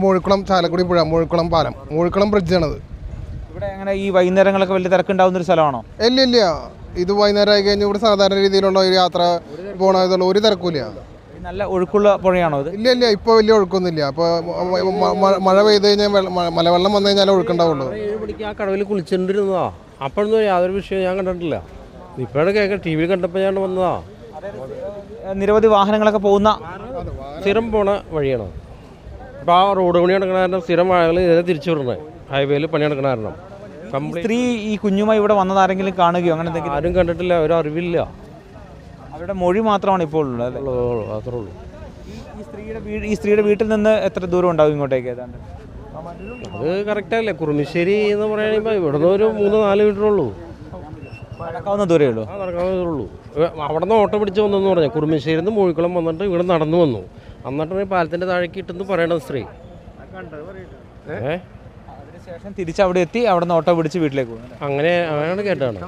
മൂഴിക്കുളം ചാലക്കുടി പുഴ, മൂഴിക്കുളം പാലം, മൂഴിക്കുളം ബ്രിഡ്ജാണത്. ഇവിടെ അങ്ങനെ ഈ വൈകുന്നേരങ്ങളൊക്കെ വലിയ തിരക്കുണ്ടാവുന്ന ഒരു സ്ഥലമാണോ? ഇല്ല, ഇത് വൈകുന്നേരം ആയി കഴിഞ്ഞാൽ ഇവിടെ സാധാരണ രീതിയിലുള്ള ഒരു യാത്ര പോകണതുള്ള ഒരു തിരക്കില്ല. നല്ല ഒഴുക്കുള്ള പുഴയാണോ ഇത്? ഇല്ല, ഇപ്പോൾ വലിയ ഒഴുക്കൊന്നുമില്ല. അപ്പോൾ മഴ പെയ്ത് കഴിഞ്ഞാൽ മലവെള്ളം വന്നു കഴിഞ്ഞാൽ ഒഴുക്കുണ്ടാവുള്ളൂ. 7 മണിക്ക് ആ കടവിൽ കുളിച്ചിട്ടുണ്ടിരുന്നതാ. അപ്പോഴൊന്നും യാതൊരു വിഷയം ഞാൻ കണ്ടിട്ടില്ല. ഇപ്പോഴാണ് കേൾക്കാൻ, ടി വിയിൽ കണ്ടപ്പോൾ ഞാൻ വന്നതാ. നിരവധി വാഹനങ്ങളൊക്കെ പോകുന്ന സ്ഥിരം പോണ വഴിയാണ്. ഇപ്പോൾ ആ റോഡ് പണി നടക്കണ കാരണം സ്ഥിരം ആളുകൾ ഇതിനെ തിരിച്ചു വിടണേ. ഹൈവേയിൽ പണി നടക്കണ കാരണം സ്ത്രീ ഈ കുഞ്ഞുമായി ഇവിടെ വന്നത് ആരെങ്കിലും കാണുകയോ അങ്ങനെ എന്തെങ്കിലും? ആരും കണ്ടിട്ടില്ല, ഒരു അറിവില്ല. അവരുടെ മൊഴി മാത്രമാണ് ഇപ്പോൾ ഉള്ളത് അല്ലേ? അത്രേ ഉള്ളൂ. ഈ സ്ത്രീയുടെ വീട്ടിൽ നിന്ന് എത്ര ദൂരം ഉണ്ടാവും ഇങ്ങോട്ടേക്ക്? ഏതാണ്ട് അത് കറക്റ്റല്ലേ. കുറുമിശ്ശേരി എന്ന് പറയുമ്പോൾ ഇവിടെ നിന്ന് ഒരു 3-4 മീറ്റർ ഉള്ളൂ. നടക്കാവുന്ന ദൂരമേ ഉള്ളൂ. നടക്കാവുന്ന ദൂരമുള്ളൂ. അവിടെ നിന്ന് ഓട്ടോ പിടിച്ച് വന്നെന്ന് പറഞ്ഞാൽ കുറുമിശ്ശേരിയിൽ നിന്ന് മൂഴിക്കുളം വന്നിട്ട് ഇവിടെ നടന്നു വന്നു. എന്നിട്ടാണ് പാലത്തിൻ്റെ താഴേക്ക് ഇട്ടെന്ന് പറയണത് സ്ത്രീ. അതിനുശേഷം തിരിച്ച് അവിടെ എത്തി, അവിടെ നിന്ന് ഓട്ടോ പിടിച്ച് വീട്ടിലേക്ക് പോകും. അങ്ങനെയാണ് കേട്ടതാണ്.